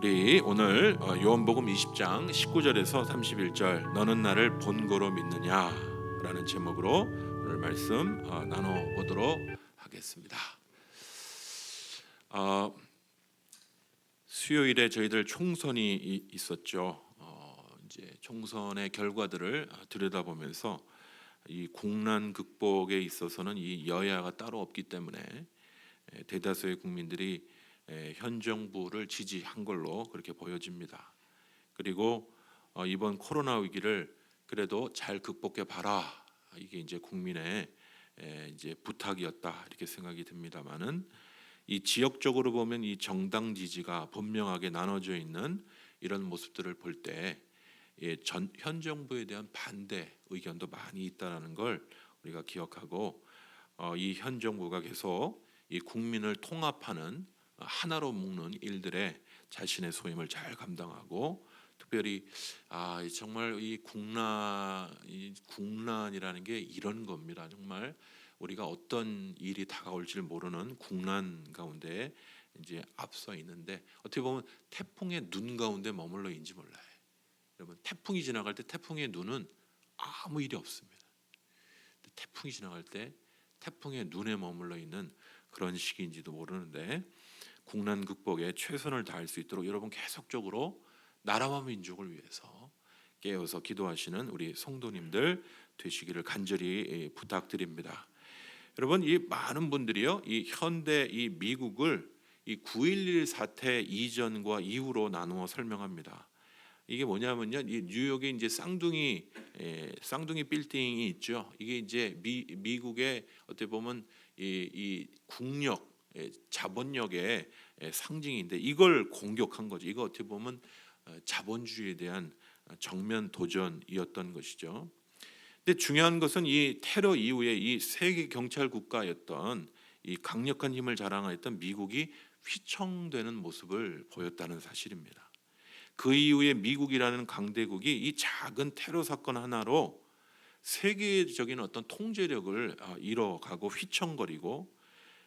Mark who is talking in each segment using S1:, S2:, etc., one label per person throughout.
S1: 우리 오늘 요한복음 20장 19절에서 31절 너는 나를 본고로 믿느냐 라는 제목으로 오늘 말씀 나눠보도록 하겠습니다. 수요일에 저희들 총선이 있었죠. 이제 총선의 결과들을 들여다보면서 이 국난 극복에 있어서는 이 여야가 따로 없기 때문에 대다수의 국민들이 현 정부를 지지한 걸로 그렇게 보여집니다. 그리고 이번 코로나 위기를 그래도 잘 극복해 봐라. 이게 이제 국민의 이제 부탁이었다 이렇게 생각이 듭니다만은 이 지역적으로 보면 이 정당 지지가 분명하게 나눠져 있는 이런 모습들을 볼 때 현 정부에 대한 반대 의견도 많이 있다라는 걸 우리가 기억하고 이 현 정부가 계속 이 국민을 통합하는 하나로 묶는 일들에 자신의 소임을 잘 감당하고 특별히 정말 이 국난이라는 게 이런 겁니다. 정말 우리가 어떤 일이 다가올지를 모르는 국난 가운데 이제 앞서 있는데 어떻게 보면 태풍의 눈 가운데 머물러 있는지 몰라요. 여러분 태풍이 지나갈 때 태풍의 눈은 아무 일이 없습니다. 태풍이 지나갈 때 태풍의 눈에 머물러 있는 그런 시기인지도 모르는데 국난 극복에 최선을 다할 수 있도록 여러분 계속적으로 나라와 민족을 위해서 깨어서 기도하시는 우리 성도님들 되시기를 간절히 부탁드립니다. 여러분 이 많은 분들이요 이 현대 이 미국을 이 9.11 사태 이전과 이후로 나누어 설명합니다. 이게 뭐냐면요 이 뉴욕에 이제 쌍둥이 빌딩이 있죠. 이게 이제 미국의 어떻게 보면 이 국력 자본력의 상징인데 이걸 공격한 거죠. 이거 어떻게 보면 자본주의에 대한 정면 도전이었던 것이죠. 근데 중요한 것은 이 테러 이후에 이 세계 경찰 국가였던 이 강력한 힘을 자랑했던 미국이 휘청되는 모습을 보였다는 사실입니다. 그 이후에 미국이라는 강대국이 이 작은 테러 사건 하나로 세계적인 어떤 통제력을 잃어가고 휘청거리고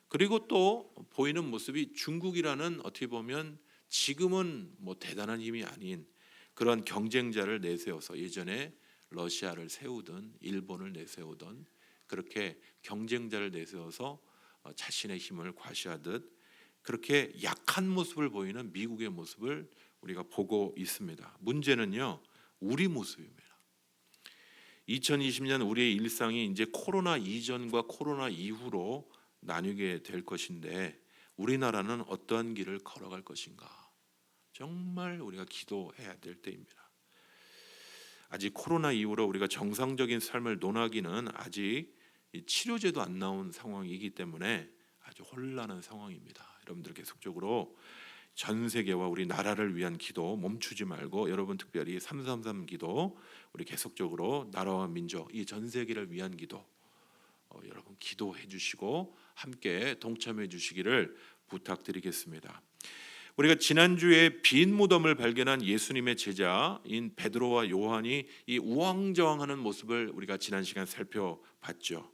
S1: 그리고 또 보이는 모습이 중국이라는 어떻게 보면 지금은 뭐 대단한 힘이 아닌 그런 경쟁자를 내세워서 예전에 러시아를 세우던 일본을 내세우던 그렇게 경쟁자를 내세워서 자신의 힘을 과시하듯 그렇게 약한 모습을 보이는 미국의 모습을 우리가 보고 있습니다. 문제는요 우리 모습입니다. 2020년 우리의 일상이 이제 코로나 이전과 코로나 이후로 나뉘게 될 것인데 우리나라는 어떠한 길을 걸어갈 것인가 정말 우리가 기도해야 될 때입니다. 아직 코로나 이후로 우리가 정상적인 삶을 논하기는 아직 치료제도 안 나온 상황이기 때문에 아주 혼란한 상황입니다. 여러분들 계속적으로 전 세계와 우리 나라를 위한 기도 멈추지 말고 여러분 특별히 333 기도 우리 계속적으로 나라와 민족 이 전 세계를 위한 기도 여러분 기도해 주시고 함께 동참해 주시기를 부탁드리겠습니다. 우리가 지난주에 빈 무덤을 발견한 예수님의 제자인 베드로와 요한이 이 우왕좌왕하는 모습을 우리가 지난 시간 살펴봤죠.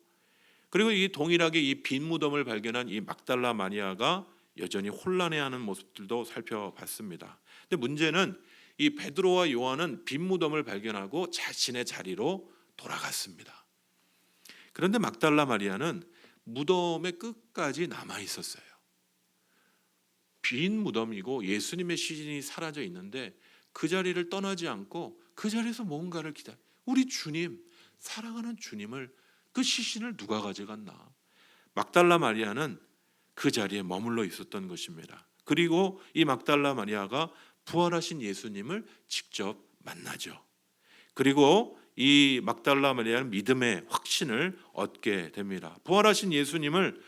S1: 그리고 이 동일하게 이 빈 무덤을 발견한 이 막달라 마리아가 여전히 혼란해하는 모습들도 살펴봤습니다. 근데 문제는 이 베드로와 요한은 빈 무덤을 발견하고 자신의 자리로 돌아갔습니다. 그런데 막달라 마리아는 무덤의 끝까지 남아 있었어요. 빈 무덤이고 예수님의 시신이 사라져 있는데 그 자리를 떠나지 않고 그 자리에서 뭔가를 기다려. 우리 주님, 사랑하는 주님을 그 시신을 누가 가져갔나? 막달라 마리아는 그 자리에 머물러 있었던 것입니다. 그리고 이 막달라 마리아가 부활하신 예수님을 직접 만나죠. 그리고 이 막달라 마리아는 믿음의 확신을 얻게 됩니다. 부활하신 예수님을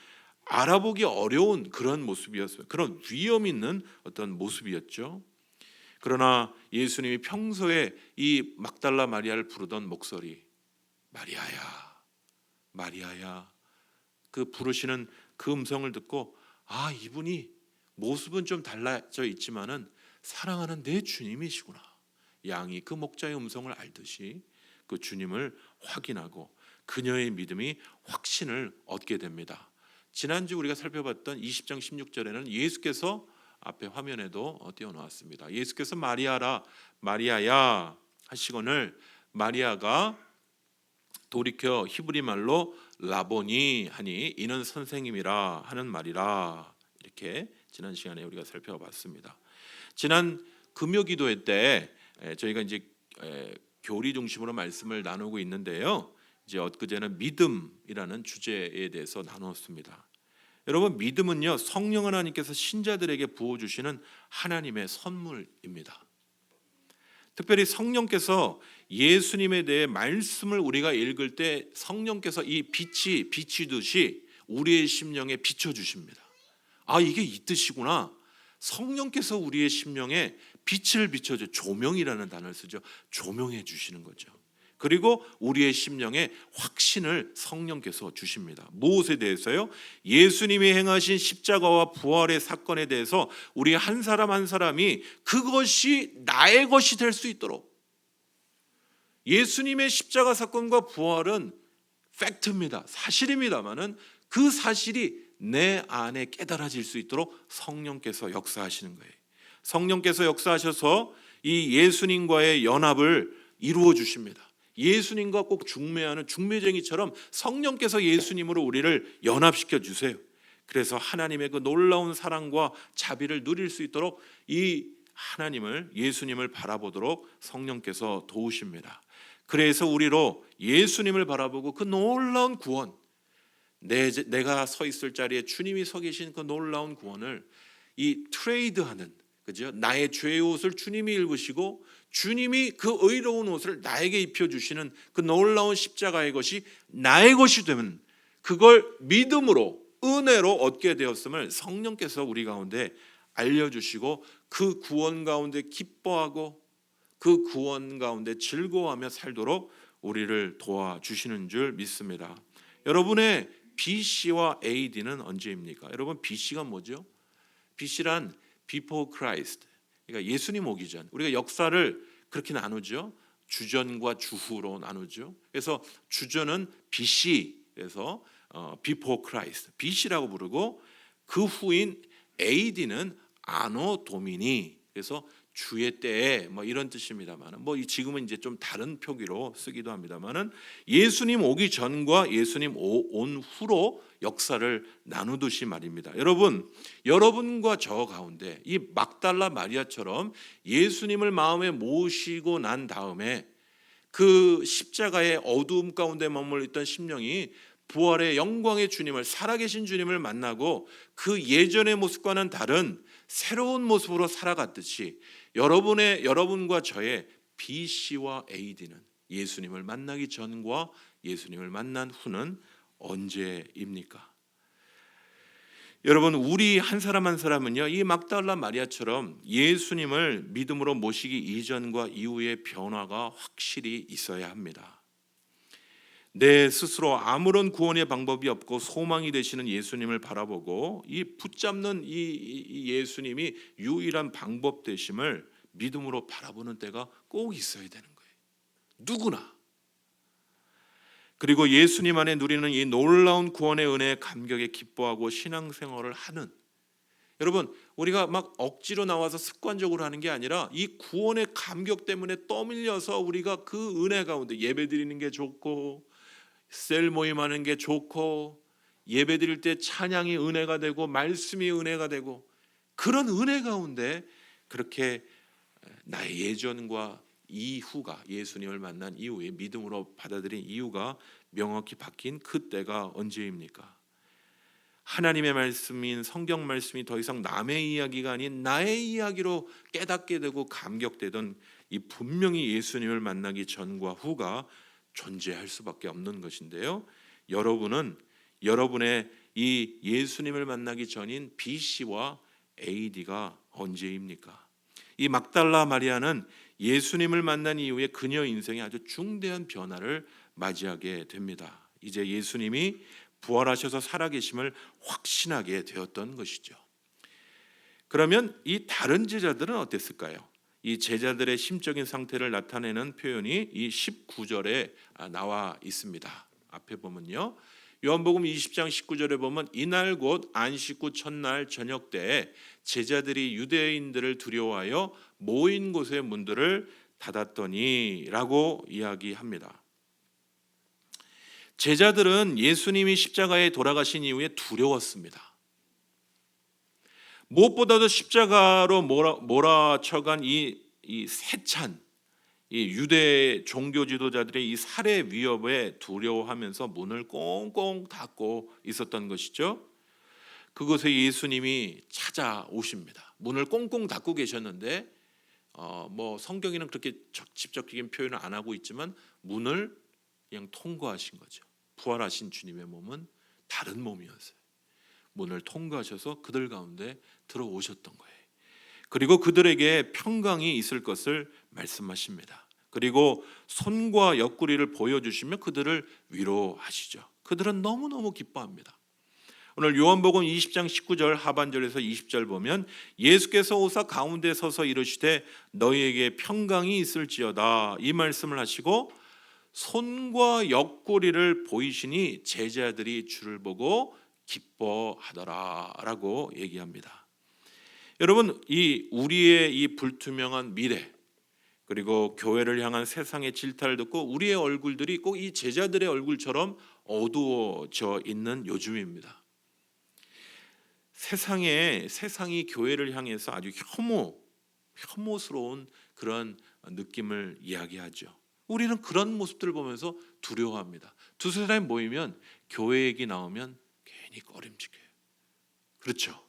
S1: 알아보기 어려운 그런 모습이었어요. 그런 위험 있는 어떤 모습이었죠. 그러나 예수님이 평소에 이 막달라 마리아를 부르던 목소리, 마리아야, 마리아야, 그 부르시는 그 음성을 듣고 이분이 모습은 좀 달라져 있지만은 사랑하는 내 주님이시구나. 양이 그 목자의 음성을 알듯이 그 주님을 확인하고 그녀의 믿음이 확신을 얻게 됩니다. 지난주 우리가 살펴봤던 20장 16절에는 예수께서 앞에 화면에도 띄워놓았습니다. 예수께서 마리아라 마리아야 하시거늘 마리아가 돌이켜 히브리 말로 라보니 하니 이는 선생님이라 하는 말이라. 이렇게 지난 시간에 우리가 살펴봤습니다. 지난 금요기도회 때 저희가 이제 교리 중심으로 말씀을 나누고 있는데요. 이제 엊그제는 믿음이라는 주제에 대해서 나누었습니다. 여러분, 믿음은요, 성령 하나님께서 신자들에게 부어주시는 하나님의 선물입니다. 특별히 성령께서 예수님에 대해 말씀을 우리가 읽을 때 성령께서 이 빛이 비치듯이 우리의 심령에 비춰주십니다. 아, 이게 이 뜻이구나. 성령께서 우리의 심령에 빛을 비춰줘, 조명이라는 단어를 쓰죠. 조명해 주시는 거죠. 그리고 우리의 심령에 확신을 성령께서 주십니다. 무엇에 대해서요? 예수님이 행하신 십자가와 부활의 사건에 대해서 우리 한 사람 한 사람이 그것이 나의 것이 될 수 있도록, 예수님의 십자가 사건과 부활은 팩트입니다. 사실입니다만은 그 사실이 내 안에 깨달아질 수 있도록 성령께서 역사하시는 거예요. 성령께서 역사하셔서 이 예수님과의 연합을 이루어 주십니다. 예수님과 꼭 중매하는 중매쟁이처럼 성령께서 예수님으로 우리를 연합시켜 주세요. 그래서 하나님의 그 놀라운 사랑과 자비를 누릴 수 있도록 이 하나님을, 예수님을 바라보도록 성령께서 도우십니다. 그래서 우리로 예수님을 바라보고 그 놀라운 구원, 내가 서 있을 자리에 주님이 서 계신 그 놀라운 구원을 이 트레이드하는, 그죠? 나의 죄의 옷을 주님이 입으시고 주님이 그 의로운 옷을 나에게 입혀주시는 그 놀라운 십자가의 것이 나의 것이 되면 그걸 믿음으로, 은혜로 얻게 되었음을 성령께서 우리 가운데 알려주시고 그 구원 가운데 기뻐하고 그 구원 가운데 즐거워하며 살도록 우리를 도와주시는 줄 믿습니다. 여러분의 BC와 AD는 언제입니까? 여러분, BC가 뭐죠? BC란 Before Christ, 그러니까 예수님 오기 전. 우리가 역사를 그렇게 나누죠. 주전과 주후로 나누죠. 그래서 주전은 BC에서 Before Christ, BC라고 부르고, 그 후인 AD는 아노 도미니, 그래서 주의 때에 뭐 이런 뜻입니다만, 뭐 지금은 이제 좀 다른 표기로 쓰기도 합니다만은 예수님 오기 전과 예수님 온 후로 역사를 나누듯이 말입니다. 여러분, 여러분과 저 가운데 이 막달라 마리아처럼 예수님을 마음에 모시고 난 다음에 그 십자가의 어두움 가운데 머물러 있던 심령이 부활의 영광의 주님을, 살아계신 주님을 만나고 그 예전의 모습과는 다른 새로운 모습으로 살아갔듯이 여러분과 저의 BC와 AD는 예수님을 만나기 전과 예수님을 만난 후는 언제입니까? 여러분, 우리 한 사람 한 사람은요, 이 막달라 마리아처럼 예수님을 믿음으로 모시기 이전과 이후의 변화가 확실히 있어야 합니다. 내 스스로 아무런 구원의 방법이 없고 소망이 되시는 예수님을 바라보고 이 붙잡는 이 예수님이 유일한 방법 되심을 믿음으로 바라보는 때가 꼭 있어야 되는 거예요. 누구나. 그리고 예수님 안에 누리는 이 놀라운 구원의 은혜에 감격에 기뻐하고 신앙생활을 하는, 여러분, 우리가 막 억지로 나와서 습관적으로 하는 게 아니라 이 구원의 감격 때문에 떠밀려서 우리가 그 은혜 가운데 예배 드리는 게 좋고, 셀 모임하는 게 좋고, 예배 드릴 때 찬양이 은혜가 되고 말씀이 은혜가 되고, 그런 은혜 가운데 그렇게 나의 예전과 이후가, 예수님을 만난 이후에 믿음으로 받아들인 이유가 명확히 바뀐 그때가 언제입니까? 하나님의 말씀인 성경 말씀이 더 이상 남의 이야기가 아닌 나의 이야기로 깨닫게 되고 감격되던 이 분명히 예수님을 만나기 전과 후가 존재할 수밖에 없는 것인데요. 여러분은 여러분의 이 예수님을 만나기 전인 BC와 AD가 언제입니까? 이 막달라 마리아는 예수님을 만난 이후에 그녀 인생에 아주 중대한 변화를 맞이하게 됩니다. 이제 예수님이 부활하셔서 살아계심을 확신하게 되었던 것이죠. 그러면 이 다른 제자들은 어땠을까요? 이 제자들의 심적인 상태를 나타내는 표현이 이 19절에 나와 있습니다. 앞에 보면요, 요한복음 20장 19절에 보면 이날 곧 안식 후 첫날 저녁 때에 제자들이 유대인들을 두려워하여 모인 곳의 문들을 닫았더니라고 이야기합니다. 제자들은 예수님이 십자가에 돌아가신 이후에 두려웠습니다. 무엇보다도 십자가로 몰아쳐간 이 세찬 이 유대 종교 지도자들의 이 살해 위협에 두려워하면서 문을 꽁꽁 닫고 있었던 것이죠. 그곳에 예수님이 찾아오십니다. 문을 꽁꽁 닫고 계셨는데 성경에는 그렇게 직접적인 표현을 안 하고 있지만 문을 그냥 통과하신 거죠. 부활하신 주님의 몸은 다른 몸이었어요. 문을 통과하셔서 그들 가운데 들어오셨던 거예요. 그리고 그들에게 평강이 있을 것을 말씀하십니다. 그리고 손과 옆구리를 보여주시며 그들을 위로하시죠. 그들은 너무너무 기뻐합니다. 오늘 요한복음 20장 19절 하반절에서 20절 보면 예수께서 오사 가운데 서서 이르시되 너희에게 평강이 있을지어다 이 말씀을 하시고 손과 옆구리를 보이시니 제자들이 주를 보고 기뻐하더라라고 얘기합니다. 여러분, 이 우리의 이 불투명한 미래 그리고 교회를 향한 세상의 질타를 듣고 우리의 얼굴들이 꼭 이 제자들의 얼굴처럼 어두워져 있는 요즘입니다. 세상이 교회를 향해서 아주 혐오스러운 그런 느낌을 이야기하죠. 우리는 그런 모습들을 보면서 두려워합니다. 두세 사람이 모이면 교회 얘기 나오면 괜히 꺼림직해요. 그렇죠?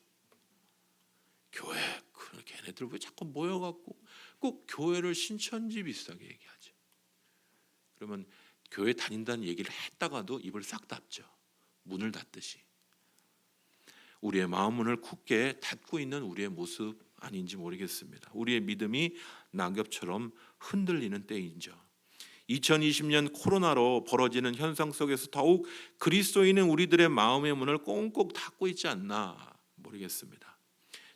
S1: 교회 걔네들 왜 자꾸 모여갖고 꼭 교회를 신천지 비슷하게 얘기하죠. 그러면 교회 다닌다는 얘기를 했다가도 입을 싹 닫죠. 문을 닫듯이. 우리의 마음 문을 굳게 닫고 있는 우리의 모습 아닌지 모르겠습니다. 우리의 믿음이 낙엽처럼 흔들리는 때이죠. 2020년 코로나로 벌어지는 현상 속에서 더욱 그리스도인은 우리들의 마음의 문을 꽁꽁 닫고 있지 않나 모르겠습니다.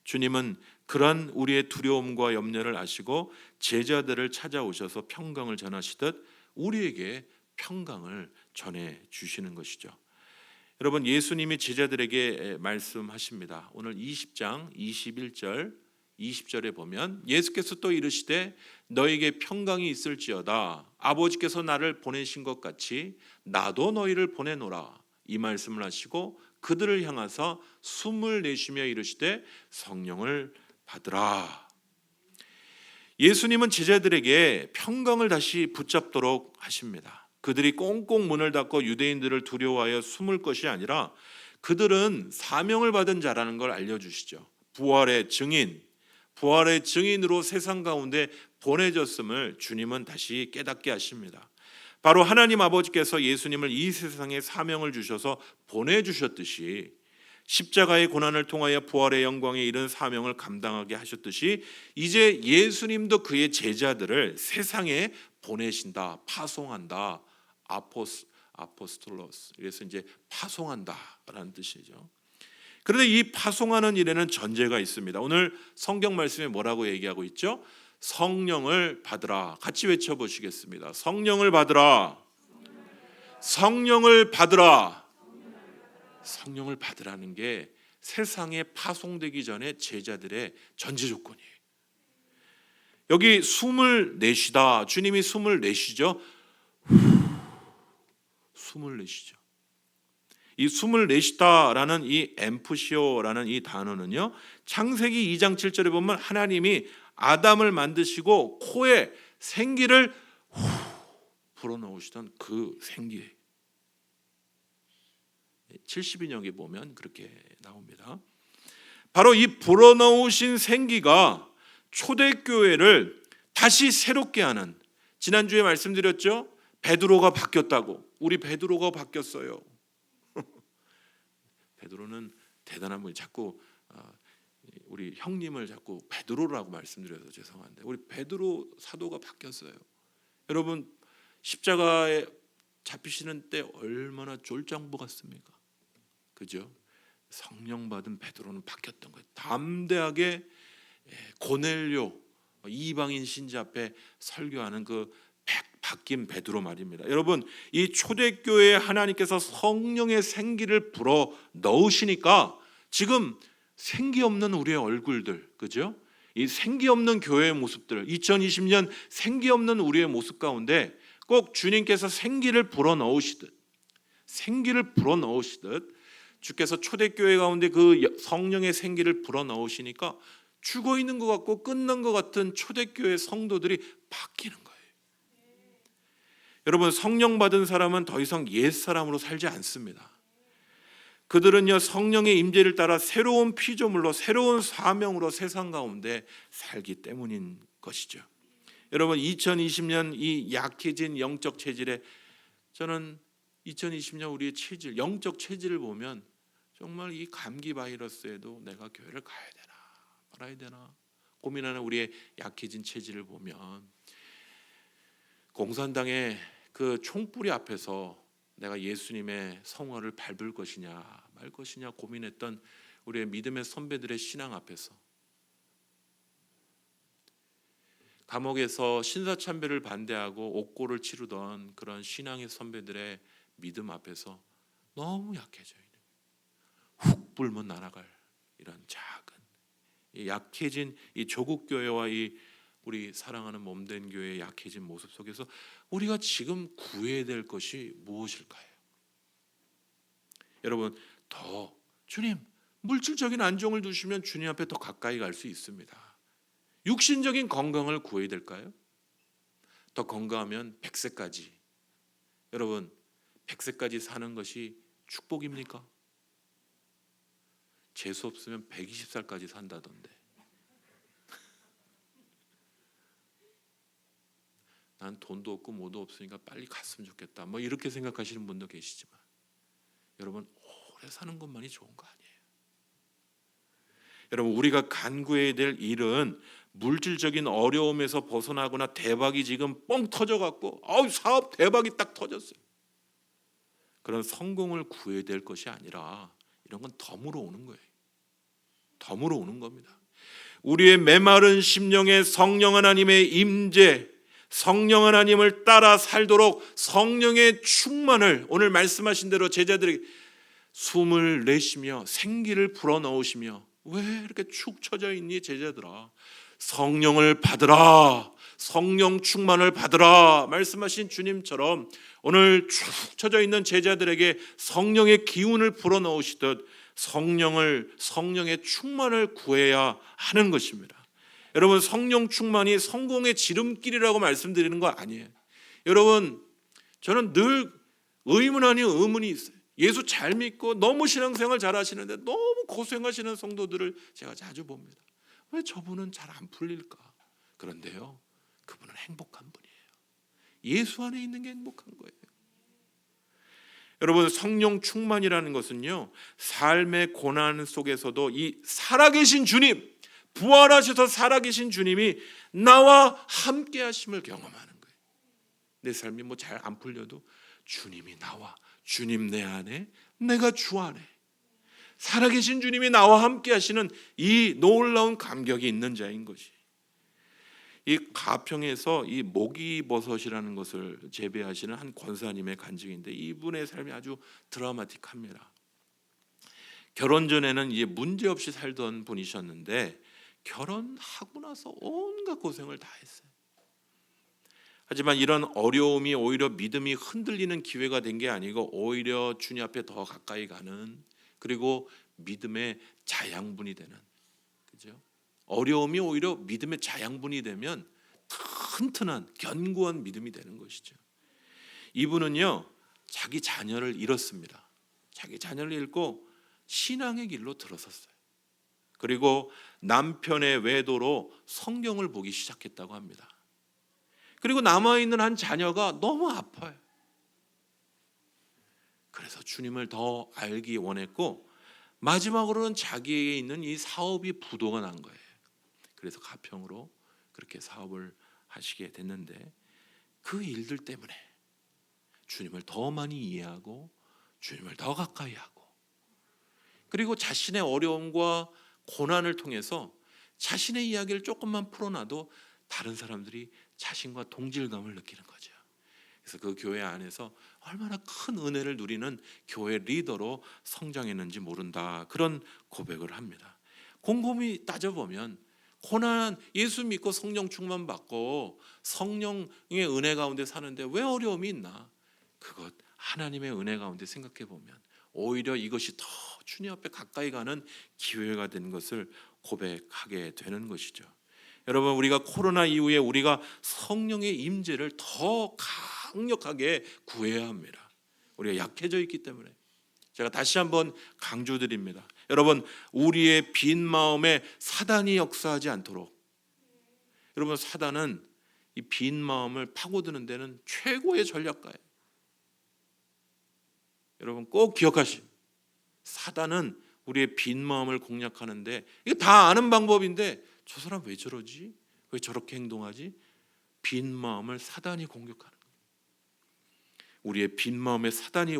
S1: 주님은 그러한 우리의 두려움과 염려를 아시고 제자들을 찾아오셔서 평강을 전하시듯 우리에게 평강을 전해 주시는 것이죠. 여러분, 예수님이 제자들에게 말씀하십니다. 오늘 20장 21절 20절에 보면 예수께서 또 이르시되 너에게 평강이 있을지어다 아버지께서 나를 보내신 것 같이 나도 너희를 보내노라 이 말씀을 하시고 그들을 향하사 숨을 내쉬며 이르시되 성령을 받으라. 예수님은 제자들에게 평강을 다시 붙잡도록 하십니다. 그들이 꽁꽁 문을 닫고 유대인들을 두려워하여 숨을 것이 아니라 그들은 사명을 받은 자라는 걸 알려주시죠. 부활의 증인으로 세상 가운데 보내졌음을 주님은 다시 깨닫게 하십니다. 바로 하나님 아버지께서 예수님을 이 세상에 사명을 주셔서 보내주셨듯이 십자가의 고난을 통하여 부활의 영광에 이른 사명을 감당하게 하셨듯이 이제 예수님도 그의 제자들을 세상에 보내신다, 파송한다, 아포스톨로스. 그래서 이제 파송한다라는 뜻이죠. 그런데 이 파송하는 일에는 전제가 있습니다. 오늘 성경 말씀에 뭐라고 얘기하고 있죠? 성령을 받으라. 같이 외쳐보시겠습니다. 성령을 받으라. 성령을 받으라. 성령을 받으라는 게 세상에 파송되기 전에 제자들의 전제 조건이에요. 여기 숨을 내쉬다. 주님이 숨을 내쉬죠. 숨을 내쉬죠. 이 숨을 내쉬다라는 이 엠프시오라는 이 단어는요. 창세기 2장 7절에 보면 하나님이 아담을 만드시고 코에 생기를 불어넣으시던 그 생기예요. 70인역에 보면 그렇게 나옵니다. 바로 이 불어넣으신 생기가 초대교회를 다시 새롭게 하는, 지난주에 말씀드렸죠. 베드로가 바뀌었다고. 우리 베드로가 바뀌었어요. 베드로는 대단한 분이 자꾸 우리 형님을 자꾸 베드로라고 말씀드려서 죄송한데 우리 베드로 사도가 바뀌었어요. 여러분 십자가에 잡히시는 때 얼마나 쫄장부 같습니까? 그죠? 성령 받은 베드로는 바뀌었던 거예요. 담대하게 고넬료 이방인 신자 앞에 설교하는 그 바뀐 베드로 말입니다. 여러분, 이 초대교회에 하나님께서 성령의 생기를 불어 넣으시니까 지금 생기 없는 우리의 얼굴들, 그죠? 이 생기 없는 교회의 모습들, 2020년 생기 없는 우리의 모습 가운데 꼭 주님께서 생기를 불어 넣으시듯 주께서 초대교회 가운데 그 성령의 생기를 불어 넣으시니까 죽어 있는 것 같고 끝난 것 같은 초대교회 성도들이 바뀌는 거예요. 여러분, 성령 받은 사람은 더 이상 옛사람으로 살지 않습니다. 그들은요, 성령의 임재를 따라 새로운 피조물로, 새로운 사명으로 세상 가운데 살기 때문인 것이죠. 여러분, 2020년 이 약해진 영적 체질에, 저는 2020년 우리의 체질, 영적 체질을 보면 정말 이 감기 바이러스에도 내가 교회를 가야 되나 말아야 되나 고민하는 우리의 약해진 체질을 보면, 공산당의 그 총뿌리 앞에서 내가 예수님의 성화를 밟을 것이냐 말 것이냐 고민했던 우리의 믿음의 선배들의 신앙 앞에서, 감옥에서 신사참배를 반대하고 옥고를 치르던 그런 신앙의 선배들의 믿음 앞에서 너무 약해져 있는, 훅 불면 날아갈 이런 작은, 이 약해진 이 조국 교회와 이 우리 사랑하는 몸된 교회의 약해진 모습 속에서 우리가 지금 구해야 될 것이 무엇일까요? 여러분, 더 주님, 물질적인 안정을 두시면 주님 앞에 더 가까이 갈 수 있습니다. 육신적인 건강을 구해야 될까요? 더 건강하면 100세까지, 여러분 100세까지 사는 것이 축복입니까? 재수 없으면 120살까지 산다던데. 난 돈도 없고 뭐도 없으니까 빨리 갔으면 좋겠다, 뭐 이렇게 생각하시는 분도 계시지만, 여러분, 오래 사는 것만이 좋은 거 아니에요. 여러분, 우리가 간구해야 될 일은 물질적인 어려움에서 벗어나거나 대박이 지금 뻥 터져갖고 사업 대박이 딱 터졌어요, 그런 성공을 구해야 될 것이 아니라, 이런 건 덤으로 오는 거예요. 덤으로 오는 겁니다. 우리의 메마른 심령에 성령 하나님의 임재, 성령 하나님을 따라 살도록 성령의 충만을 오늘 말씀하신 대로 제자들에게 숨을 내쉬며 생기를 불어넣으시며, 왜 이렇게 축 처져 있니 제자들아, 성령을 받으라, 성령 충만을 받으라 말씀하신 주님처럼 오늘 축 처져 있는 제자들에게 성령의 기운을 불어넣으시듯 성령의 충만을 구해야 하는 것입니다. 여러분, 성령 충만이 성공의 지름길이라고 말씀드리는 거 아니에요. 여러분, 저는 늘 의문 아닌 의문이 있어요. 예수 잘 믿고 너무 신앙생활 잘 하시는데 너무 고생하시는 성도들을 제가 자주 봅니다. 왜 저분은 잘 안 풀릴까? 그런데요, 그분은 행복한 분이에요. 예수 안에 있는 게 행복한 거예요. 여러분, 성령 충만이라는 것은요, 삶의 고난 속에서도 이 살아계신 주님, 부활하셔서 살아계신 주님이 나와 함께 하심을 경험하는 거예요. 내 삶이 뭐 잘 안 풀려도 주님이 나와, 주님 내 안에, 내가 주 안에, 살아계신 주님이 나와 함께 하시는 이 놀라운 감격이 있는 자인 것이, 이 가평에서 이 모기버섯이라는 것을 재배하시는 한 권사님의 간증인데, 이분의 삶이 아주 드라마틱합니다. 결혼 전에는 이제 문제 없이 살던 분이셨는데 결혼하고 나서 온갖 고생을 다 했어요. 하지만 이런 어려움이 오히려 믿음이 흔들리는 기회가 된 게 아니고 오히려 주님 앞에 더 가까이 가는, 그리고 믿음의 자양분이 되는, 그죠? 어려움이 오히려 믿음의 자양분이 되면 튼튼한 견고한 믿음이 되는 것이죠. 이분은요, 자기 자녀를 잃었습니다. 자기 자녀를 잃고 신앙의 길로 들어섰어요. 그리고 남편의 외도로 성경을 보기 시작했다고 합니다. 그리고 남아있는 한 자녀가 너무 아파요. 그래서 주님을 더 알기 원했고, 마지막으로는 자기에게 있는 이 사업이 부도가 난 거예요. 그래서 가평으로 그렇게 사업을 하시게 됐는데, 그 일들 때문에 주님을 더 많이 이해하고 주님을 더 가까이 하고, 그리고 자신의 어려움과 고난을 통해서 자신의 이야기를 조금만 풀어놔도 다른 사람들이 자신과 동질감을 느끼는 거죠. 그래서 그 교회 안에서 얼마나 큰 은혜를 누리는 교회 리더로 성장했는지 모른다, 그런 고백을 합니다. 곰곰이 따져보면 고난, 예수 믿고 성령 충만 받고 성령의 은혜 가운데 사는데 왜 어려움이 있나? 그것 하나님의 은혜 가운데 생각해 보면 오히려 이것이 더 주님 앞에 가까이 가는 기회가 된 것을 고백하게 되는 것이죠. 여러분, 우리가 코로나 이후에 우리가 성령의 임재를 더 강력하게 구해야 합니다. 우리가 약해져 있기 때문에. 제가 다시 한번 강조드립니다. 여러분, 우리의 빈 마음에 사단이 역사하지 않도록. 여러분, 사단은 이 빈 마음을 파고드는 데는 최고의 전략가예요. 여러분 꼭 기억하시오. 사단은 우리의 빈 마음을 공략하는데, 이거 다 아는 방법인데 저 사람 왜 저러지? 왜 저렇게 행동하지? 빈 마음을 사단이 공격하는 거예요. 우리의 빈 마음에 사단이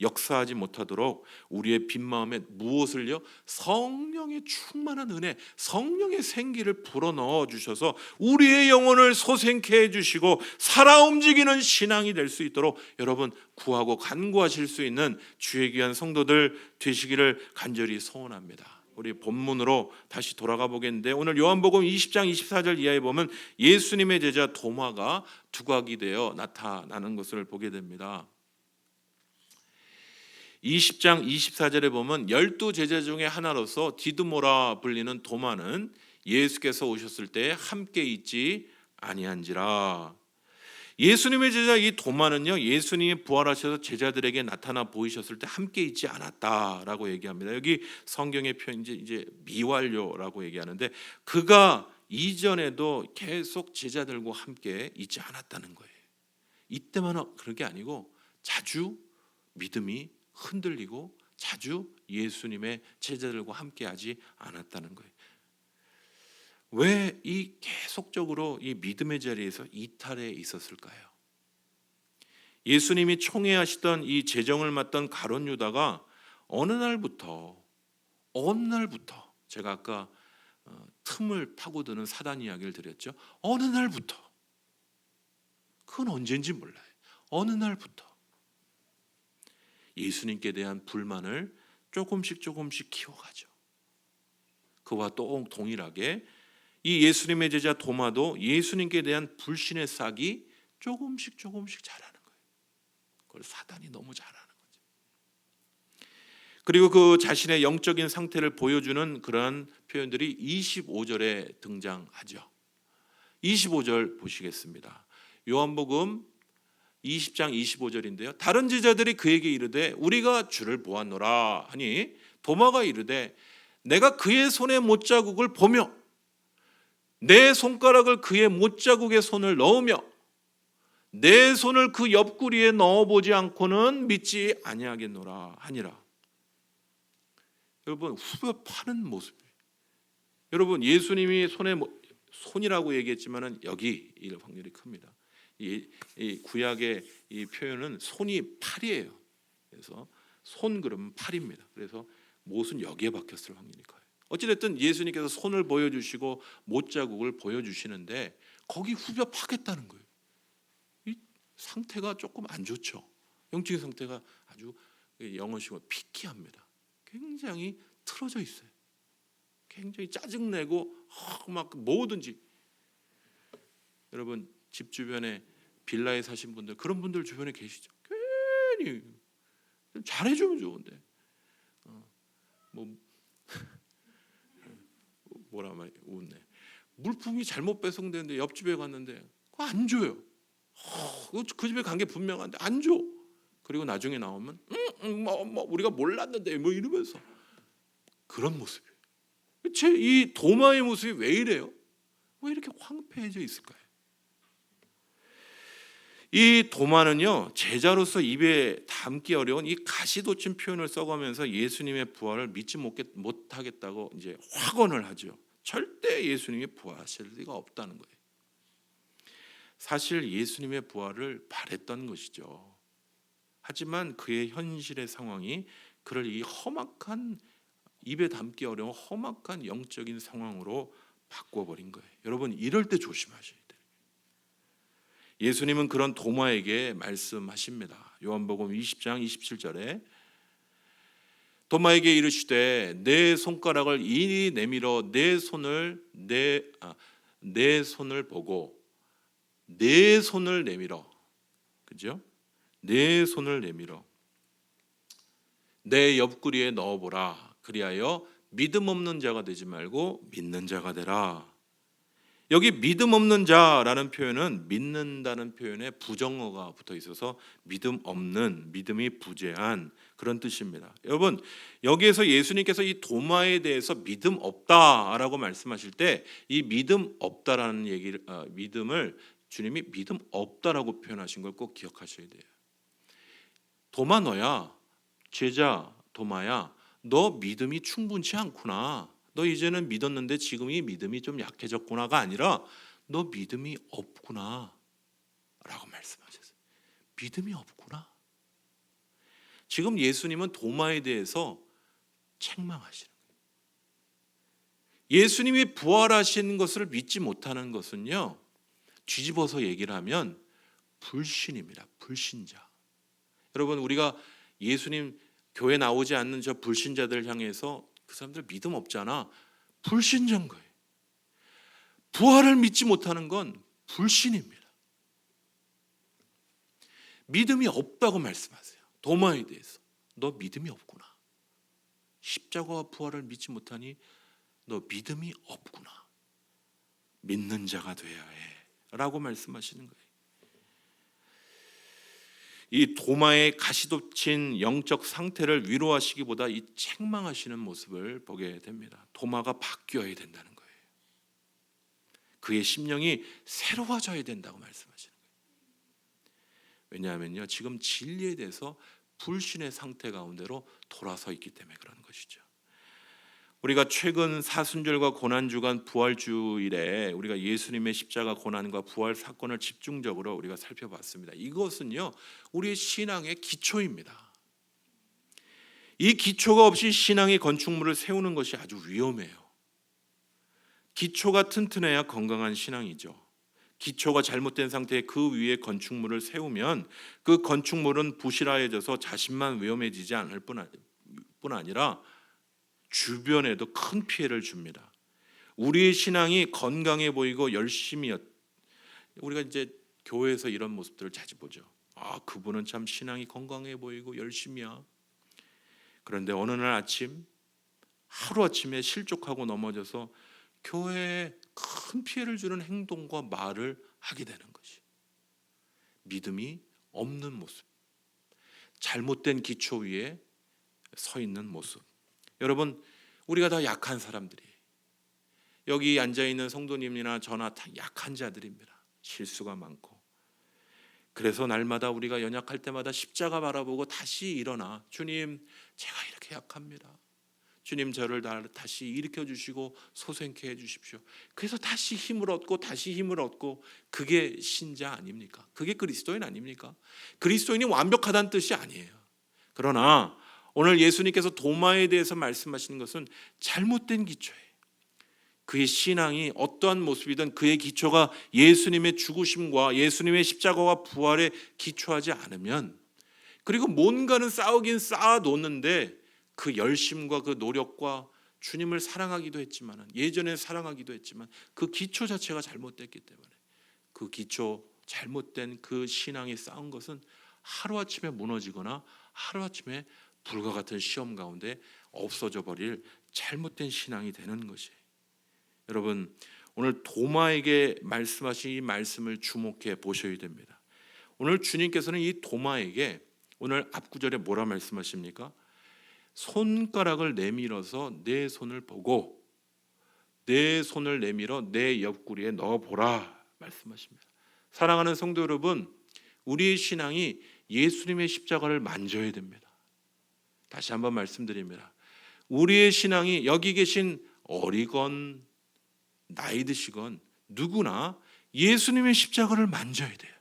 S1: 역사하지 못하도록 우리의 빈 마음에 무엇을요? 성령의 충만한 은혜, 성령의 생기를 불어넣어 주셔서 우리의 영혼을 소생케 해주시고 살아 움직이는 신앙이 될 수 있도록 여러분 구하고 간구하실 수 있는 주의 귀한 성도들 되시기를 간절히 소원합니다. 우리 본문으로 다시 돌아가 보겠는데, 오늘 요한복음 20장 24절 이하에 보면 예수님의 제자 도마가 두각이 되어 나타나는 것을 보게 됩니다. 20장 24절에 보면 12제자 중에 하나로서 디두모라 불리는 도마는 예수께서 오셨을 때 함께 있지 아니한지라. 예수님의 제자 이 도마는요, 예수님이 부활하셔서 제자들에게 나타나 보이셨을 때 함께 있지 않았다라고 얘기합니다. 여기 성경의 표현 이제 미완료라고 얘기하는데, 그가 이전에도 계속 제자들과 함께 있지 않았다는 거예요. 이때만 그런 게 아니고 자주 믿음이 흔들리고 자주 예수님의 제자들과 함께하지 않았다는 거예요. 왜 이 계속적으로 이 믿음의 자리에서 이탈해 있었을까요? 예수님이 총회하시던 이 재정을 맡던 가룟 유다가 어느 날부터 제가 아까 틈을 파고드는 사단 이야기를 드렸죠. 어느 날부터, 그건 언젠지 몰라요. 어느 날부터 예수님께 대한 불만을 조금씩 키워가죠. 그와 또 동일하게 이 예수님의 제자 도마도 예수님께 대한 불신의 싹이 조금씩 자라는 거예요. 그걸 사단이 너무 잘하는 거죠. 그리고 그 자신의 영적인 상태를 보여주는 그러한 표현들이 25절에 등장하죠. 25절 보시겠습니다. 요한복음 20장 25절인데요. 다른 제자들이 그에게 이르되 우리가 주를 보았노라 하니 도마가 이르되 내가 그의 손에 못자국을 보며 내 손가락을 그의 못자국에 손을 넣으며 내 손을 그 옆구리에 넣어보지 않고는 믿지 아니하겠노라 하니라. 여러분, 후벼 파는 모습이에요. 여러분, 예수님이 손이라고 얘기했지만은 여기일 확률이 큽니다. 이 구약의 이 표현은 손이 팔이에요. 그래서 손 그러면 팔입니다. 그래서 못은 여기에 박혔을 확률이 커요. 어찌됐든 예수님께서 손을 보여주시고 못자국을 보여주시는데 거기 후벼 파겠다는 거예요. 이 상태가 조금 안 좋죠. 영적인 상태가 아주 영어식으로 피키합니다. 굉장히 틀어져 있어요. 굉장히 짜증내고 막 뭐든지. 여러분 집 주변에 빌라에 사신 분들, 그런 분들 주변에 계시죠. 괜히 잘해주면 좋은데 뭐라 말 웃네. 물품이 잘못 배송되는데 옆집에 갔는데 그거 안 줘요. 그 집에 간 게 분명한데 안 줘. 그리고 나중에 나오면 뭐 우리가 몰랐는데 뭐 이러면서 그런 모습이에요. 이 도마의 모습이 왜 이래요? 왜 이렇게 황폐해져 있을까요? 이 도마는요, 제자로서 입에 담기 어려운 이 가시돋친 표현을 써가면서 예수님의 부활을 믿지 못하겠다고 이제 확언을 하죠. 절대 예수님이 부활하실 리가 없다는 거예요. 사실 예수님의 부활을 바랬던 것이죠. 하지만 그의 현실의 상황이 그를 이 험악한, 입에 담기 어려운 험악한 영적인 상황으로 바꿔버린 거예요. 여러분, 이럴 때 조심하셔야 돼요. 예수님은 그런 도마에게 말씀하십니다. 요한복음 20장 27절에 도마에게 이르시되 내 손가락을 이리 내밀어 내 손을 보고 내 손을 내밀어, 그죠? 내 손을 내밀어 내 옆구리에 넣어보라. 그리하여 믿음 없는 자가 되지 말고 믿는 자가 되라. 여기 믿음 없는 자라는 표현은 믿는다는 표현에 부정어가 붙어 있어서 믿음 없는, 믿음이 부재한 그런 뜻입니다. 여러분, 여기에서 예수님께서 이 도마에 대해서 믿음 없다라고 말씀하실 때 이 믿음 없다라는 믿음을 주님이 믿음 없다라고 표현하신 걸 꼭 기억하셔야 돼요. 도마, 너야, 제자 도마야, 너 믿음이 충분치 않구나. 너 이제는 믿었는데 지금이 믿음이 좀 약해졌구나가 아니라 너 믿음이 없구나 라고 말씀하셨어요. 믿음이 없구나. 지금 예수님은 도마에 대해서 책망하시는 거예요. 예수님이 부활하신 것을 믿지 못하는 것은요, 뒤집어서 얘기를 하면 불신입니다. 불신자. 여러분, 우리가 예수님 교회 나오지 않는 저 불신자들 향해서 그 사람들 믿음 없잖아, 불신자인 거예요. 부활을 믿지 못하는 건 불신입니다. 믿음이 없다고 말씀하세요. 도마에 대해서 너 믿음이 없구나. 십자가와 부활을 믿지 못하니 너 믿음이 없구나. 믿는 자가 돼야 해 라고 말씀하시는 거예요. 이 도마의 가시돋친 영적 상태를 위로하시기보다 이 책망하시는 모습을 보게 됩니다. 도마가 바뀌어야 된다는 거예요. 그의 심령이 새로워져야 된다고 말씀하시는 거예요. 왜냐하면요, 지금 진리에 대해서 불신의 상태 가운데로 돌아서 있기 때문에 그런 것이죠. 우리가 최근 사순절과 고난주간 부활주일에 우리가 예수님의 십자가 고난과 부활 사건을 집중적으로 우리가 살펴봤습니다. 이것은요, 우리의 신앙의 기초입니다. 이 기초가 없이 신앙의 건축물을 세우는 것이 아주 위험해요. 기초가 튼튼해야 건강한 신앙이죠. 기초가 잘못된 상태에 그 위에 건축물을 세우면 그 건축물은 부실하여져서 자신만 위험해지지 않을 뿐 아니라 주변에도 큰 피해를 줍니다. 우리의 신앙이 건강해 보이고 열심히, 우리가 이제 교회에서 이런 모습들을 자주 보죠. 아, 그분은 참 신앙이 건강해 보이고 열심히야. 그런데 어느 날 아침, 하루아침에 실족하고 넘어져서 교회에 큰 피해를 주는 행동과 말을 하게 되는 것이 믿음이 없는 모습, 잘못된 기초 위에 서 있는 모습. 여러분, 우리가 다 약한 사람들이에요. 여기 앉아있는 성도님이나 저나 다 약한 자들입니다. 실수가 많고. 그래서 날마다 우리가 연약할 때마다 십자가 바라보고 다시 일어나, 주님, 제가 이렇게 약합니다. 주님, 저를 다시 일으켜 주시고 소생케 해 주십시오. 그래서 다시 힘을 얻고, 그게 신자 아닙니까? 그게 그리스도인 아닙니까? 그리스도인이 완벽하다는 뜻이 아니에요. 그러나 오늘 예수님께서 도마에 대해서 말씀하시는 것은 잘못된 기초예요. 그의 신앙이 어떠한 모습이든 그의 기초가 예수님의 죽으심과 예수님의 십자가와 부활에 기초하지 않으면, 그리고 뭔가는 쌓으긴 쌓아놓는데 그 열심과 그 노력과 주님을 사랑하기도 했지만, 예전에 사랑하기도 했지만 그 기초 자체가 잘못됐기 때문에 그 기초, 잘못된 그 신앙이 쌓은 것은 하루아침에 무너지거나 하루아침에 불과 같은 시험 가운데 없어져 버릴 잘못된 신앙이 되는 것이에요. 여러분, 오늘 도마에게 말씀하신 이 말씀을 주목해 보셔야 됩니다. 오늘 주님께서는 이 도마에게 오늘 앞구절에 뭐라 말씀하십니까? 손가락을 내밀어서 내 손을 보고 내 손을 내밀어 내 옆구리에 넣어보라 말씀하십니다. 사랑하는 성도 여러분, 우리의 신앙이 예수님의 십자가를 만져야 됩니다. 다시 한번 말씀드립니다. 우리의 신앙이 여기 계신 어리건 나이 드시건 누구나 예수님의 십자가를 만져야 돼요.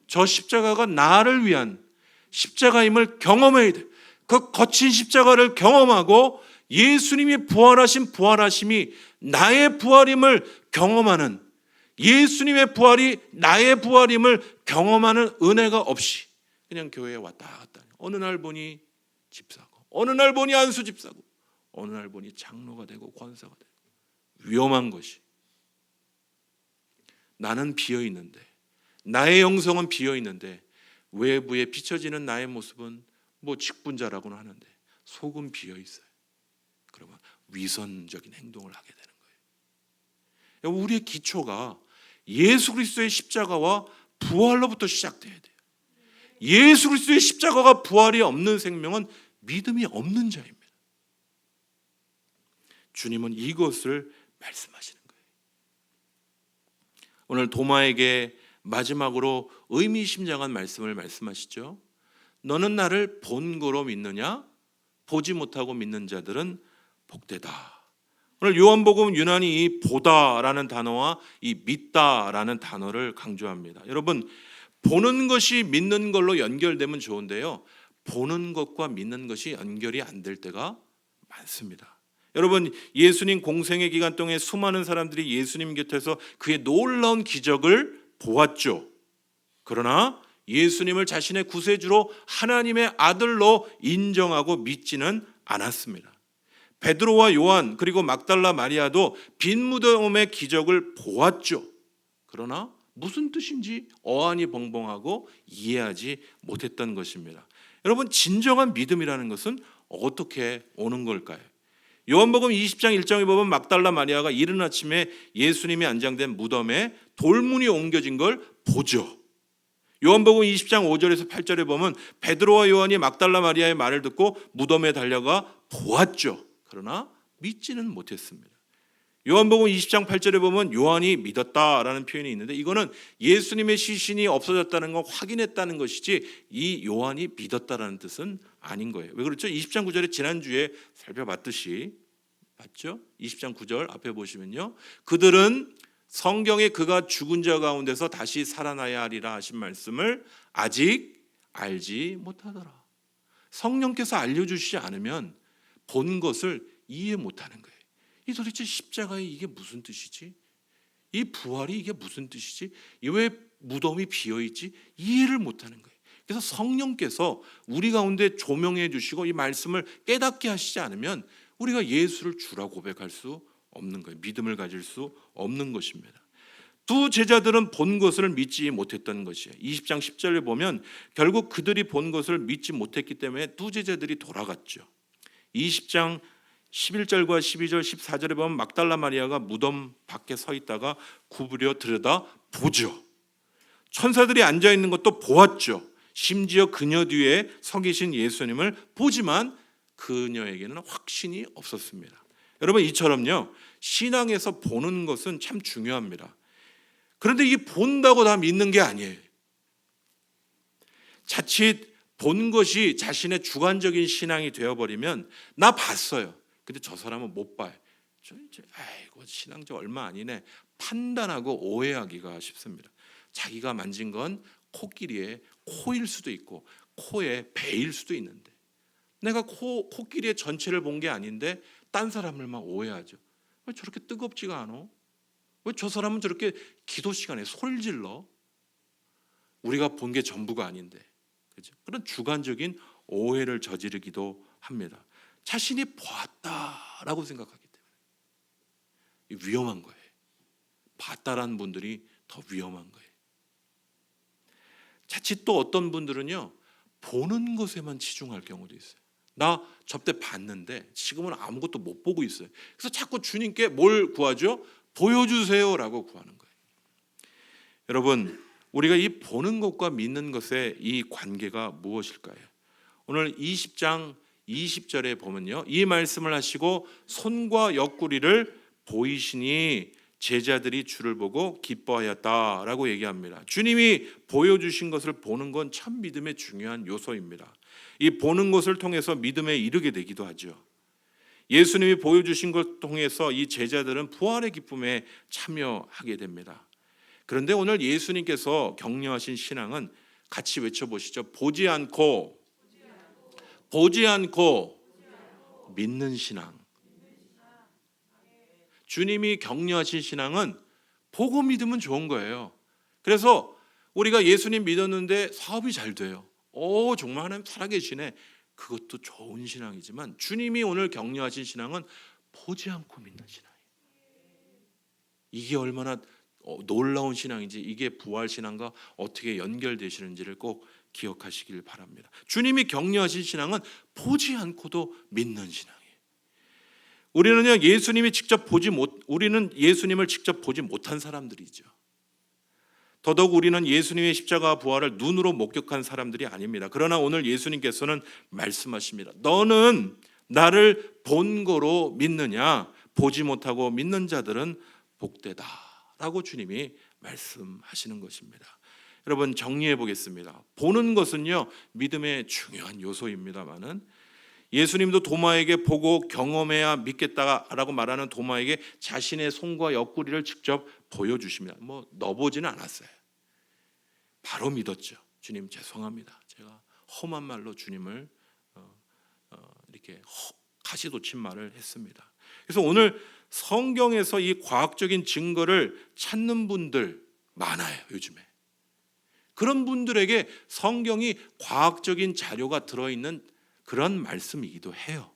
S1: 저 십자가가 나를 위한 십자가임을 경험해야 돼요. 그 거친 십자가를 경험하고 예수님이 부활하심이 나의 부활임을 경험하는, 예수님의 부활이 나의 부활임을 경험하는 은혜가 없이 그냥 교회에 왔다 갔다, 어느 날 보니 집사고, 어느 날 보니 안수 집사고, 어느 날 보니 장로가 되고 권사가 되고. 위험한 것이, 나는 비어 있는데, 나의 영성은 비어 있는데 외부에 비춰지는 나의 모습은 뭐 직분자라고는 하는데 속은 비어 있어요. 그러면 위선적인 행동을 하게 되는 거예요. 우리의 기초가 예수 그리스도의 십자가와 부활로부터 시작돼야 돼요. 예수 그리스도의 십자가가 부활이 없는 생명은 믿음이 없는 자입니다. 주님은 이것을 말씀하시는 거예요. 오늘 도마에게 마지막으로 의미심장한 말씀을 말씀하시죠. 너는 나를 본 거로 믿느냐? 보지 못하고 믿는 자들은 복되다. 오늘 요한복음 유난히 이 보다라는 단어와 이 믿다라는 단어를 강조합니다. 여러분, 보는 것이 믿는 걸로 연결되면 좋은데요, 보는 것과 믿는 것이 연결이 안 될 때가 많습니다. 여러분, 예수님 공생의 기간 동안 수많은 사람들이 예수님 곁에서 그의 놀라운 기적을 보았죠. 그러나 예수님을 자신의 구세주로 하나님의 아들로 인정하고 믿지는 않았습니다. 베드로와 요한 그리고 막달라 마리아도 빈 무덤의 기적을 보았죠. 그러나 무슨 뜻인지 어안이 벙벙하고 이해하지 못했던 것입니다. 여러분, 진정한 믿음이라는 것은 어떻게 오는 걸까요? 요한복음 20장 1장에 보면 막달라 마리아가 이른 아침에 예수님이 안장된 무덤에 돌문이 옮겨진 걸 보죠. 요한복음 20장 5절에서 8절에 보면 베드로와 요한이 막달라 마리아의 말을 듣고 무덤에 달려가 보았죠. 그러나 믿지는 못했습니다. 요한복음 20장 8절에 보면 요한이 믿었다라는 표현이 있는데, 이거는 예수님의 시신이 없어졌다는 걸 확인했다는 것이지 이 요한이 믿었다라는 뜻은 아닌 거예요. 왜 그렇죠? 20장 9절에 지난주에 살펴봤듯이, 맞죠? 20장 9절 앞에 보시면요, 그들은 성경에 그가 죽은 자 가운데서 다시 살아나야 하리라 하신 말씀을 아직 알지 못하더라. 성령께서 알려주시지 않으면 본 것을 이해 못하는 거예요. 이 도대체 십자가에 이게 무슨 뜻이지? 이 부활이 이게 무슨 뜻이지? 왜 무덤이 비어있지? 이해를 못하는 거예요. 그래서 성령께서 우리 가운데 조명해 주시고 이 말씀을 깨닫게 하시지 않으면 우리가 예수를 주라 고백할 수 없는 거예요. 믿음을 가질 수 없는 것입니다. 두 제자들은 본 것을 믿지 못했던 것이에요. 20장 10절에 보면 결국 그들이 본 것을 믿지 못했기 때문에 두 제자들이 돌아갔죠. 20장 11절과 12절 14절에 보면 막달라 마리아가 무덤 밖에 서 있다가 구부려 들여다 보죠. 천사들이 앉아 있는 것도 보았죠. 심지어 그녀 뒤에 서 계신 예수님을 보지만 그녀에게는 확신이 없었습니다. 여러분, 이처럼요, 신앙에서 보는 것은 참 중요합니다. 그런데 이 본다고 다 믿는 게 아니에요. 자칫 본 것이 자신의 주관적인 신앙이 되어버리면 나 봤어요. 근데 저 사람은 못 봐요. 아이고, 신앙 좀 얼마 아니네. 판단하고 오해하기가 쉽습니다. 자기가 만진 건 코끼리의 코일 수도 있고 코의 배일 수도 있는데, 내가 코끼리의 전체를 본 게 아닌데 딴 사람을만 오해하죠. 왜 저렇게 뜨겁지가 않아? 왜 저 사람은 저렇게 기도 시간에 소리를 질러? 우리가 본 게 전부가 아닌데, 그렇죠? 그런 주관적인 오해를 저지르기도 합니다. 자신이 보았다라고 생각하기 때문에 위험한 거예요. 봤다라는 분들이 더 위험한 거예요. 자칫 또 어떤 분들은요, 보는 것에만 치중할 경우도 있어요. 나 접대 봤는데 지금은 아무것도 못 보고 있어요. 그래서 자꾸 주님께 뭘 구하죠? 보여주세요라고 구하는 거예요. 여러분, 우리가 이 보는 것과 믿는 것의 이 관계가 무엇일까요? 오늘 20장 20절에 보면요, 이 말씀을 하시고 손과 옆구리를 보이시니 제자들이 주를 보고 기뻐하였다라고 얘기합니다. 주님이 보여주신 것을 보는 건 참 믿음의 중요한 요소입니다. 이 보는 것을 통해서 믿음에 이르게 되기도 하죠. 예수님이 보여주신 것 통해서 이 제자들은 부활의 기쁨에 참여하게 됩니다. 그런데 오늘 예수님께서 격려하신 신앙은 같이 외쳐보시죠. 보지 않고 믿는 신앙. 주님이 격려하신 신앙은 보고 믿으면 좋은 거예요. 그래서 우리가 예수님 믿었는데 사업이 잘 돼요. 정말 하나님 살아계시네. 그것도 좋은 신앙이지만 주님이 오늘 격려하신 신앙은 보지 않고 믿는 신앙이에요. 이게 얼마나 놀라운 신앙인지, 이게 부활 신앙과 어떻게 연결되시는지를 꼭 기억하시길 바랍니다. 주님이 격려하신 신앙은 보지 않고도 믿는 신앙이에요. 우리는 예수님을 직접 보지 못한 사람들이죠. 더더욱 우리는 예수님의 십자가 부활을 눈으로 목격한 사람들이 아닙니다. 그러나 오늘 예수님께서는 말씀하십니다. 너는 나를 본거로 믿느냐? 보지 못하고 믿는 자들은 복되다 라고 주님이 말씀하시는 것입니다. 여러분, 정리해 보겠습니다. 보는 것은요, 믿음의 중요한 요소입니다만은 예수님도 도마에게 보고 경험해야 믿겠다라고 말하는 도마에게 자신의 손과 옆구리를 직접 보여주십니다. 넣어보지는 않았어요. 바로 믿었죠. 주님 죄송합니다. 제가 험한 말로 주님을 이렇게 가시돋친 말을 했습니다. 그래서 오늘 성경에서 이 과학적인 증거를 찾는 분들 많아요, 요즘에. 그런 분들에게 성경이 과학적인 자료가 들어있는 그런 말씀이기도 해요.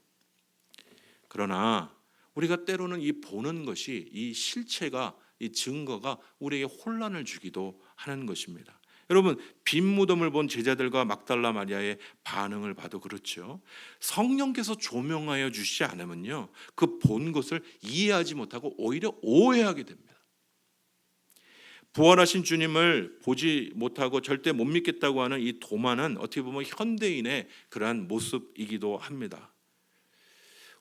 S1: 그러나 우리가 때로는 이 보는 것이, 이 실체가, 이 증거가 우리에게 혼란을 주기도 하는 것입니다. 여러분, 빈 무덤을 본 제자들과 막달라 마리아의 반응을 봐도 그렇죠. 성령께서 조명하여 주시지 않으면요, 그 본 것을 이해하지 못하고 오히려 오해하게 됩니다. 부활하신 주님을 보지 못하고 절대 못 믿겠다고 하는 이 도마는 어떻게 보면 현대인의 그러한 모습이기도 합니다.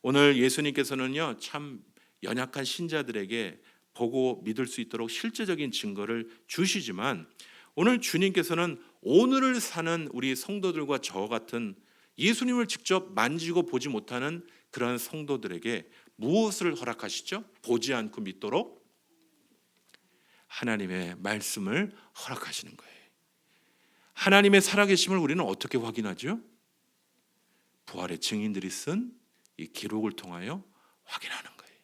S1: 오늘 예수님께서는요, 참 연약한 신자들에게 보고 믿을 수 있도록 실제적인 증거를 주시지만, 오늘 주님께서는 오늘을 사는 우리 성도들과 저 같은 예수님을 직접 만지고 보지 못하는 그러한 성도들에게 무엇을 허락하시죠? 보지 않고 믿도록 하나님의 말씀을 허락하시는 거예요. 하나님의 살아계심을 우리는 어떻게 확인하죠? 부활의 증인들이 쓴 이 기록을 통하여 확인하는 거예요.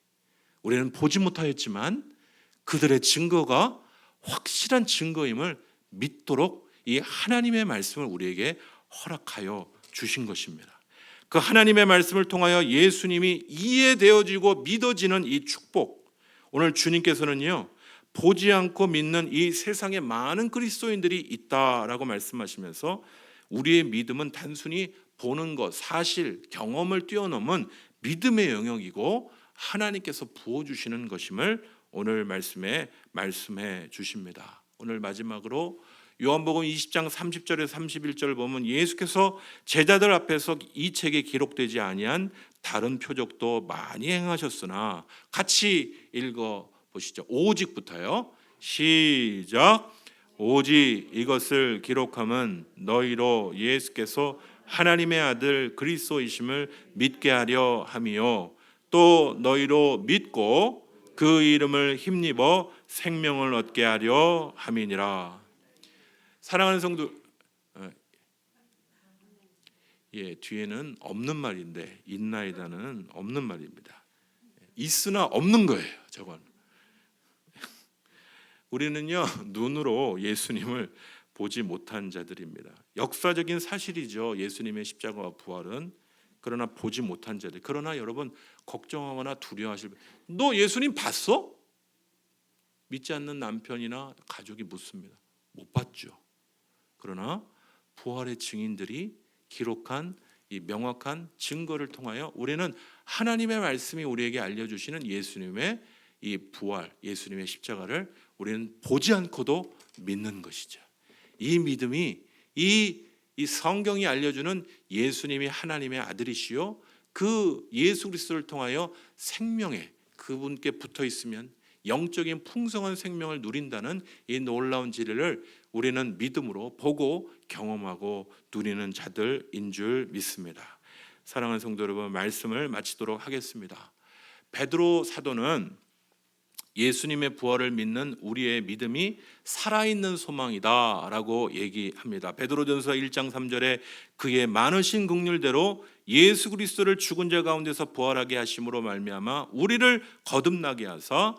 S1: 우리는 보지 못하였지만 그들의 증거가 확실한 증거임을 믿도록 이 하나님의 말씀을 우리에게 허락하여 주신 것입니다. 그 하나님의 말씀을 통하여 예수님이 이해되어지고 믿어지는 이 축복, 오늘 주님께서는요, 보지 않고 믿는 이 세상에 많은 그리스도인들이 있다라고 말씀하시면서 우리의 믿음은 단순히 보는 것, 사실, 경험을 뛰어넘은 믿음의 영역이고 하나님께서 부어주시는 것임을 오늘 말씀에 말씀해 주십니다. 오늘 마지막으로 요한복음 20장 30절에서 31절을 보면 예수께서 제자들 앞에서 이 책에 기록되지 아니한 다른 표적도 많이 행하셨으나, 같이 읽어 보시죠. 오직부터요. 시작. 오직 이것을 기록함은 너희로 예수께서 하나님의 아들 그리스도이심을 믿게 하려 함이요, 또 너희로 믿고 그 이름을 힘입어 생명을 얻게 하려 함이니라. 사랑하는 성도, 뒤에는 없는 말인데 있나이다는 없는 말입니다. 있으나 없는 거예요, 저건. 우리는요, 눈으로 예수님을 보지 못한 자들입니다. 역사적인 사실이죠, 예수님의 십자가와 부활은. 그러나 보지 못한 자들. 그러나 여러분, 걱정하거나 두려워하실, 너 예수님 봤어? 믿지 않는 남편이나 가족이 묻습니다. 못 봤죠. 그러나 부활의 증인들이 기록한 이 명확한 증거를 통하여 우리는 하나님의 말씀이 우리에게 알려주시는 예수님의 이 부활, 예수님의 십자가를 우리는 보지 않고도 믿는 것이죠. 이 믿음이 이 성경이 알려주는 예수님이 하나님의 아들이시요, 그 예수 그리스도를 통하여 생명에 그분께 붙어 있으면 영적인 풍성한 생명을 누린다는 이 놀라운 진리를 우리는 믿음으로 보고 경험하고 누리는 자들인 줄 믿습니다. 사랑하는 성도 여러분, 말씀을 마치도록 하겠습니다. 베드로 사도는
S2: 예수님의 부활을 믿는 우리의 믿음이 살아있는 소망이다라고 얘기합니다. 베드로전서 1장 3절에 그의 많으신 긍휼대로 예수 그리스도를 죽은 자 가운데서 부활하게 하심으로 말미암아 우리를 거듭나게 하사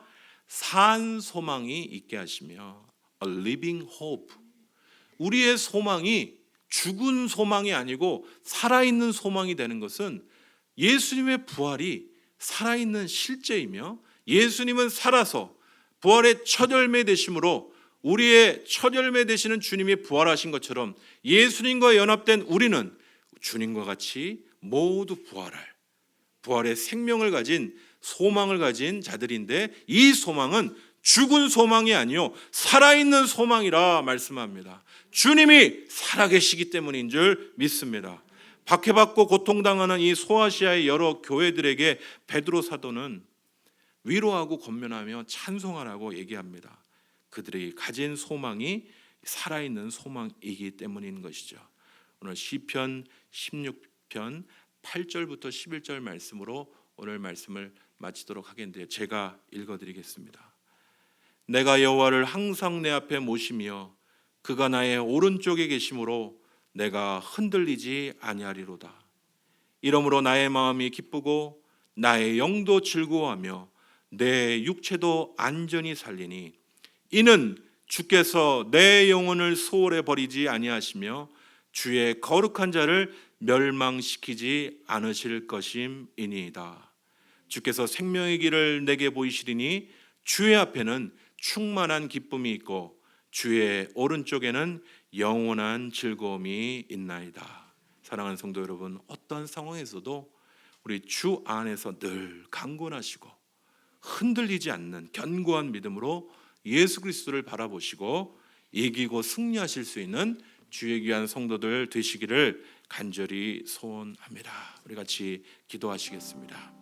S2: 산 소망이 있게 하시며 a living hope. 우리의 소망이 죽은 소망이 아니고 살아있는 소망이 되는 것은 예수님의 부활이 살아있는 실제이며 예수님은 살아서 부활의 첫 열매 되심으로 우리의 첫 열매 되시는 주님이 부활하신 것처럼 예수님과 연합된 우리는 주님과 같이 모두 부활의 생명을 가진 소망을 가진 자들인데 이 소망은 죽은 소망이 아니요 살아있는 소망이라 말씀합니다. 주님이 살아계시기 때문인 줄 믿습니다. 박해받고 고통당하는 이 소아시아의 여러 교회들에게 베드로 사도는 위로하고 권면하며 찬송하라고 얘기합니다. 그들이 가진 소망이 살아있는 소망이기 때문인 것이죠. 오늘 시편 16편 8절부터 11절 말씀으로 오늘 말씀을 마치도록 하겠는데요. 제가 읽어드리겠습니다. 내가 여호와를 항상 내 앞에 모시며 그가 나의 오른쪽에 계심으로 내가 흔들리지 아니하리로다. 이러므로 나의 마음이 기쁘고 나의 영도 즐거워하며 내 육체도 안전히 살리니 이는 주께서 내 영혼을 소홀히 버리지 아니하시며 주의 거룩한 자를 멸망시키지 않으실 것임이니이다. 주께서 생명의 길을 내게 보이시리니 주의 앞에는 충만한 기쁨이 있고 주의 오른쪽에는 영원한 즐거움이 있나이다. 사랑하는 성도 여러분, 어떤 상황에서도 우리 주 안에서 늘 강건하시고 흔들리지 않는 견고한 믿음으로 예수 그리스도를 바라보시고 이기고 승리하실 수 있는 주의 귀한 성도들 되시기를 간절히 소원합니다. 우리 같이 기도하시겠습니다.